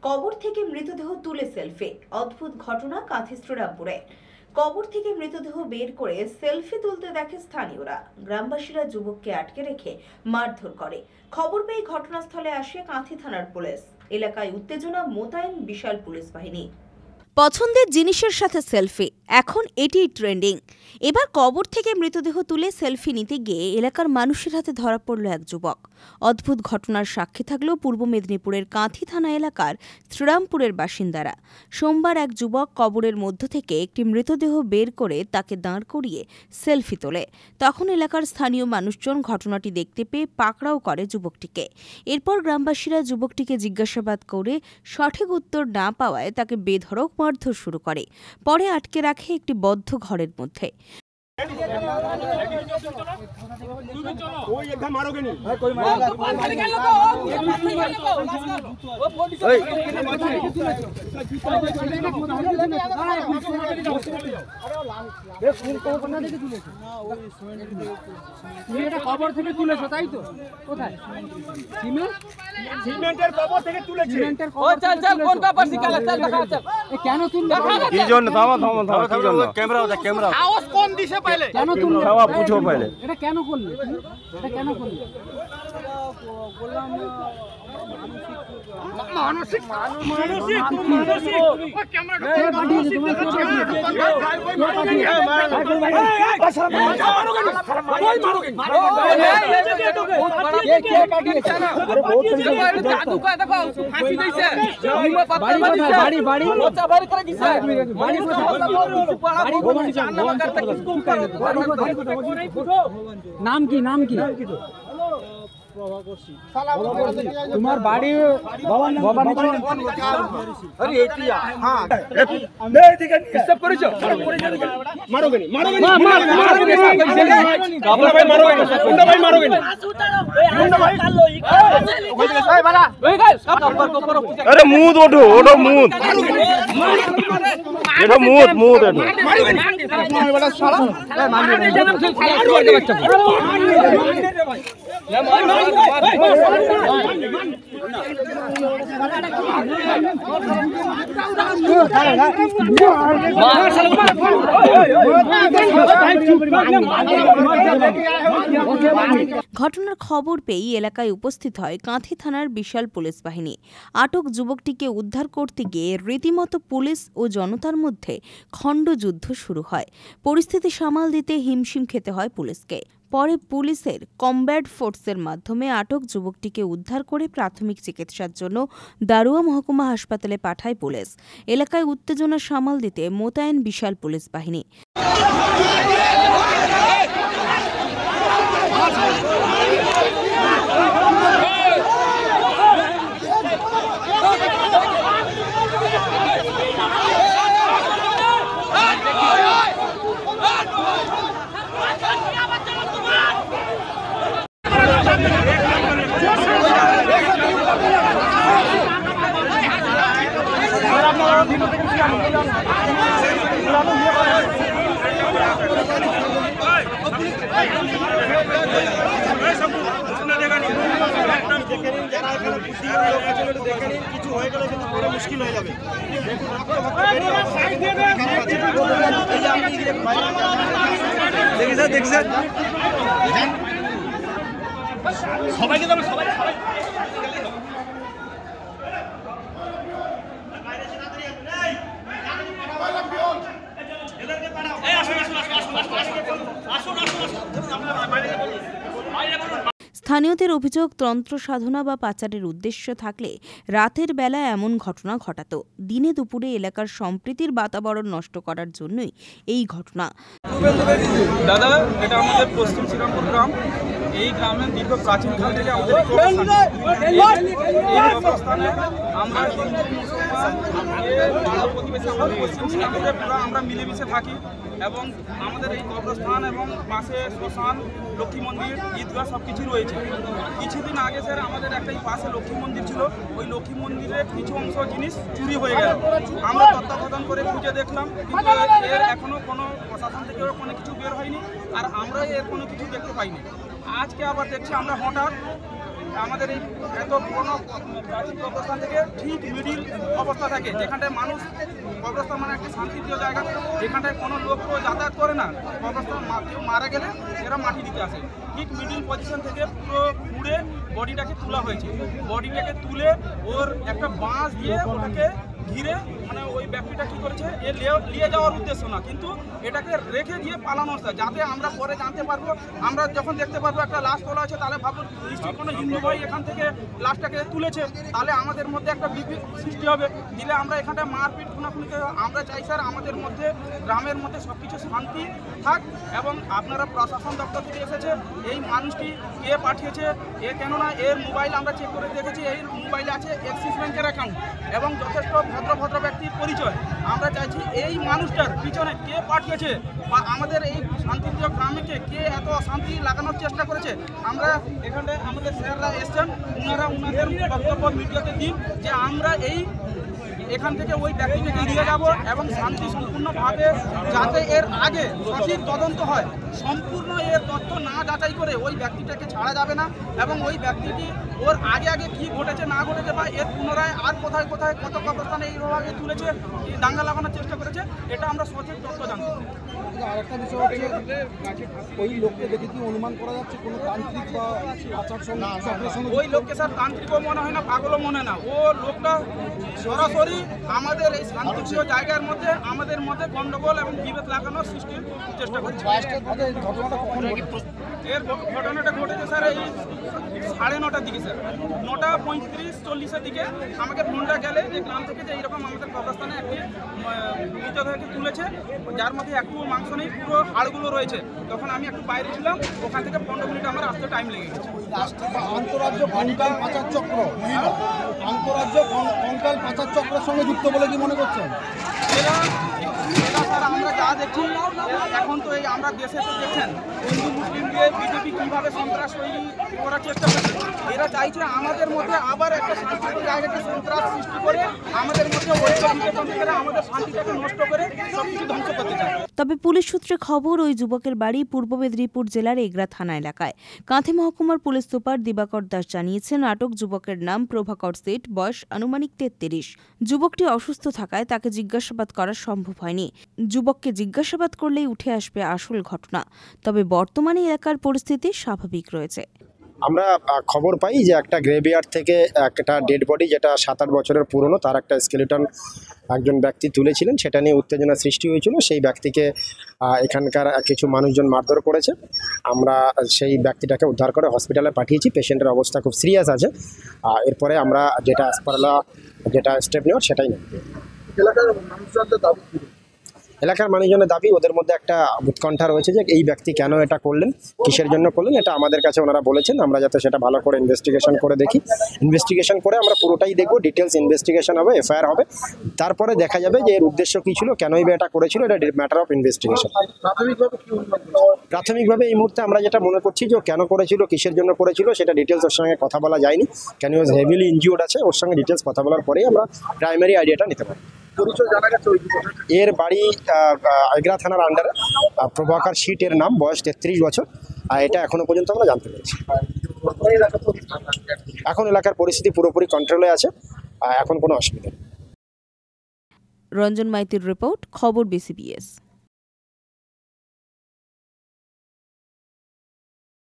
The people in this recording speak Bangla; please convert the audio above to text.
কবর থেকে মৃতদেহ তুলে সেলফি। অদ্ভুত ঘটনা কাঁথি শ্রীরামপুরে। কবর থেকে মৃতদেহ বের করে সেলফি তুলতে দেখে স্থানীয়রা। গ্রামবাসীরা যুবককে আটকে রেখে মারধর করে। খবর পেয়ে ঘটনাস্থলে আসে কাঁথি থানার পুলিশ। এলাকায় উত্তেজনা, মোতায়েন বিশাল পুলিশ বাহিনী। পছন্দের জিনিসের সাথে সেলফি, এখন এটিই ট্রেন্ডিং। এবার কবর থেকে মৃতদেহ তুলে সেলফি নিতে গিয়ে এলাকার মানুষের হাতে ধরা পড়ল এক যুবক। অদ্ভুত ঘটনার সাক্ষী থাকল পূর্ব মেদিনীপুরের কাঁথি থানা এলাকার শ্রীরামপুরের বাসিন্দারা। সোমবার এক যুবক কবরের মধ্য থেকে একটি মৃতদেহ বের করে তাকে দাঁড় করিয়ে সেলফি তোলে। তখন এলাকার স্থানীয় মানুষজন ঘটনাটি দেখতে পেয়ে পাকড়াও করে যুবকটিকে। এরপর গ্রামবাসীরা যুবকটিকে জিজ্ঞাসাবাদ করে সঠিক উত্তর না পাওয়ায় তাকে বেধড়ক মারধর শুরু করে। পরে আটকে রাখে একটি বদ্ধ ঘরের মধ্যে। কবর থেকে তুলেছো তাই তো? কোথায়? সিমেন্টের কবর থেকে তুলেছে। কোন ব্যাপার শিখালে চল দেখা চল। কেন তুললে? কি জন্য? থামো কি জন্য? ক্যামেরা আওয়াজ কোন দিশে পাইলে? কেন তুললে? খাওয়া পুছো পাইলে। এটা কেন করলে? এটা কেন করলে? বললাম মানসিক ও ক্যামেরা পাঠিয়ে দে। তোমার নাম কি? তোমার বাড়ি अरे मुद ओठो मुद এটা মুদ ঘটনার খবর পেয়ে এলাকায় উপস্থিত হয় কাঁথি থানার বিশাল পুলিশ বাহিনী। আটক যুবকটিকে উদ্ধার করতে গিয়ে রীতিমতো পুলিশ ও জনতার মধ্যে খণ্ডযুদ্ধ শুরু হয়। পরিস্থিতি সামাল দিতে হিমশিম খেতে হয় পুলিশকে। পরে পুলিশের কমব্যাট ফোর্সের মাধ্যমে আটক যুবকটিকে উদ্ধার করে প্রাথমিক চিকিৎসার জন্য দারুয়া মহকুমা হাসপাতালে পাঠায় পুলিশ। এলাকায় উত্তেজনা সামাল দিতে মোতায়েন বিশাল পুলিশ বাহিনী। মুশকিল হয়ে যাবে। দেখছেন সবাইকে সবাই স্থানীয়দের অভিযোগ, তন্ত্র সাধনা বা পাচারের উদ্দেশ্য থাকলে রাতের বেলা এমন ঘটনা ঘটাত। দিনে দুপুরে এলাকার সম্প্রীতির বাতাবরণ নষ্ট করার জন্যই এই ঘটনা। দাদা, এটা আমাদের পশ্চিম শ্রীরামপুর গ্রাম। এই গ্রামে দীর্ঘ প্রাচীনকাল থেকে আমাদের আমরা হিন্দু মুসলমান প্রতিবেশী আমাদের পশ্চিম শ্রীরামপুরে পুরো আমরা মিলেমিশে থাকি এবং আমাদের এই কবরস্থান এবং পাশে শ্মশান, লক্ষ্মী মন্দির, ঈদগাহ সব কিছু রয়েছে। কিছুদিন আগে স্যার আমাদের একটাই পাশে লক্ষ্মী মন্দির ছিল, ওই লক্ষ্মী মন্দিরের কিছু অংশ জিনিস চুরি হয়ে গেল। আমরা তত্ত্বাবধান করে খুঁজে দেখলাম, কিন্তু এর এখনও কোনো প্রশাসন থেকেও কোনো কিছু বের হয়নি, আর আমরা এর কোনো কিছু দেখতে পাইনি। আজকে আবার দেখছি আমরা হঠাৎ আমাদের এই এত পুরনো কবরস্থান থেকে ঠিক মিডিল অবস্থা থাকে, যেখানটায় মানুষ কবরস্থান মানে একটা শান্তিপ্রিয় জায়গা, যেখানটায় কোনো লোক যাতায়াত করে না। কবরস্থান কেউ মারা গেলে এরা মাটি দিতে আসে, ঠিক মিডিল পজিশন থেকে পুরো পুড়ে বডিটাকে তোলা হয়েছে। বডিটাকে তুলে ওর একটা বাঁশ দিয়ে ওটাকে ঘিরে, মানে ওই ব্যক্তিটা কী করেছে, এ নিয়ে যাওয়ার উদ্দেশ্য না, কিন্তু এটাকে রেখে দিয়ে পালানো হচ্ছে, যাতে আমরা পরে জানতে পারবো। আমরা যখন দেখতে পারবো একটা লাশ তোলা আছে, তাহলে ভাববো নিশ্চয়ই কোনো হিন্দু ভাই এখান থেকে লাশটাকে তুলেছে, তাহলে আমাদের মধ্যে একটা বিভেদ সৃষ্টি হবে। দিলে আমরা এখানটায় মারপিট খুনাখুনিকে আমরা চাই স্যার আমাদের মধ্যে গ্রামের মধ্যে সব কিছু শান্তি থাক। এবং আপনারা প্রশাসন দপ্তর থেকে এসেছে, এই মানুষটি কে পাঠিয়েছে, এ কেননা এর মোবাইল আমরা চেক করে দেখেছি, এই মোবাইলে আছে অ্যাক্সিস ব্যাংকের অ্যাকাউন্ট এবং যথেষ্ট ভদ্র ব্যক্তির পরিচয়। আমরা চাইছি এই মানুষটার পিছনে কে পাঠিয়েছে বা আমাদের এই শান্তিপ্রিয় গ্রামকে কে এত অশান্তি লাগানোর চেষ্টা করেছে। আমরা এখানে আমাদের স্যাররা এসছেন, ওনাদের বক্তব্য মিডিয়াতে দিন যে আমরা এখান থেকে ওই ব্যক্তিকে নিয়ে যাব এবং শান্তি সম্পূর্ণভাবে যাতে এর আগে সঠিক তদন্ত হয়, সম্পূর্ণ এর তথ্য না যাচাই করে ওই ব্যক্তিটাকে ছাড়া যাবে না। এবং ওই ব্যক্তিটি ওর আগে কি ঘটেছে না ঘটেছে বা এর পুনরায় আর কোথায় কত কবরস্থানে এইভাবে তুলেছে, দাঙ্গা লাগানোর চেষ্টা করেছে, এটা আমরা সঠিক তথ্য জানতে চাই। আরেকটা বিষয় হচ্ছে, ওই লোককে দেখে কি অনুমান করা যাচ্ছে কোনো তান্ত্রিক বা আচার সঙ্গে? ওই লোককে স্যার তান্ত্রিকও মনে হয় না, পাগলও মনে হয় না। ও লোকটা সরাসরি আমাদের এই শান্তিপ্রিয় জায়গার মধ্যে আমাদের মধ্যে গন্ডগোল এবং বিভেদ লাগানোর সৃষ্টির চেষ্টা করছে। এর ঘটনাটা ঘটেছে স্যার এই 9:30 দিকে, স্যার 9:35-40 দিকে আমাকে ফোনটা গেলে যে গ্রাম থেকে যে এইরকম আমাদের কবরস্থানে একটি মৃতদেহকে তুলেছে, যার মধ্যে একটু মাংস নেই, পুরো হাড়গুলো রয়েছে। তখন আমি একটু বাইরে ছিলাম, ওখান থেকে 15 মিনিট আমার আসতে টাইম লেগে গেছে। আন্তরাজ্য কঙ্কাল পাচার চক্র, আন্তরাজ্য কঙ্কাল পাচার চক্রের সঙ্গে যুক্ত বলে কি মনে করছেন? এরা স্যার আমরা যা দেখছি এখন তো এই আমরা দেশে তো দেখছেন হিন্দু মুসলিম দিয়ে বিজেপি কীভাবে সন্ত্রাস তৈরি করার চেষ্টা করছে। এরা চাইছে আমাদের মধ্যে আবার একটা শান্তিপূর্ণ জায়গাকে সন্ত্রাস সৃষ্টি করে আমাদের মধ্যে আমাদের শান্তিটাকে নষ্ট করে সব কিছু ধ্বংস করতে চায়। তবে পুলিশ সূত্রে খবর, ওই যুবকের বাড়ি পূর্ব মেদিনীপুর জেলার এগরা থানা এলাকায়। কাঁথি মহকুমার পুলিশ সুপার দিবাকর দাস জানিয়েছেন, আটক যুবকের নাম প্রভাকর সেঠ, বয়স আনুমানিক 33। যুবকটি অসুস্থ থাকায় তাকে জিজ্ঞাসাবাদ করা সম্ভব হয়নি। যুবককে জিজ্ঞাসাবাদ করলেই উঠে আসবে আসল ঘটনা। তবে বর্তমানে এলাকার পরিস্থিতি স্বাভাবিক রয়েছে। আমরা খবর পাই যে একটা গ্রেভিয়ার্ড থেকে একটা ডেড বডি, যেটা 7-8 বছরের পুরনো, তার একটা স্কেলিটন একজন ব্যক্তি তুলেছিলেন। সেটা নিয়ে উত্তেজনা সৃষ্টি হয়েছিল। সেই ব্যক্তিকে এখানকার কিছু মানুষজন মারধর করেছে। আমরা সেই ব্যক্তিটাকে উদ্ধার করে হসপিটালে পাঠিয়েছি। পেশেন্টের অবস্থা খুব সিরিয়াস আছে। এরপরে আমরা যেটা যেটা স্টেপ নেওয়ার সেটাই নেব। এলাকার মানুষজনের দাবি, ওদের মধ্যে একটা উৎকণ্ঠা রয়েছে যে এই ব্যক্তি কেন এটা করলেন, কিসের জন্য করলেন, এটা আমাদের কাছে ওনারা বলেছেন। আমরা যাতে সেটা ভালো করে ইনভেস্টিগেশন করে দেখি। ইনভেস্টিগেশন করে আমরা পুরোটাই দেখব, ডিটেলস ইনভেস্টিগেশন হবে, এফআইআর হবে। তারপরে দেখা যাবে যে এর উদ্দেশ্য কী ছিল, কেনই বা এটা করেছিল, এটা ম্যাটার অফ ইনভেস্টিগেশন। প্রাথমিকভাবে এই মুহূর্তে আমরা যেটা মনে করছি যে কেন করেছিল, কিসের জন্য করেছিল, সেটা ডিটেলস ওর সঙ্গে কথা বলা যায়নি। কেন ওয়াজ হেভিলি ইনজিউর্ড আছে, ওর সঙ্গে ডিটেলস কথা বলার পরেই আমরা প্রাইমারি আইডিয়াটা নিতে পারি। এর বাড়ি এগরা থানার আন্ডারে, প্রভাকর শীট এর নাম, বয়স 33 বছর। এটা এখনো পর্যন্ত আমরা জানতে পেরেছি। এখন এলাকার পরিস্থিতি পুরোপুরি কন্ট্রোলে আছে, এখন কোনো অসুবিধা নেই। রঞ্জন মাইতির রিপোর্ট, খবর BCBS।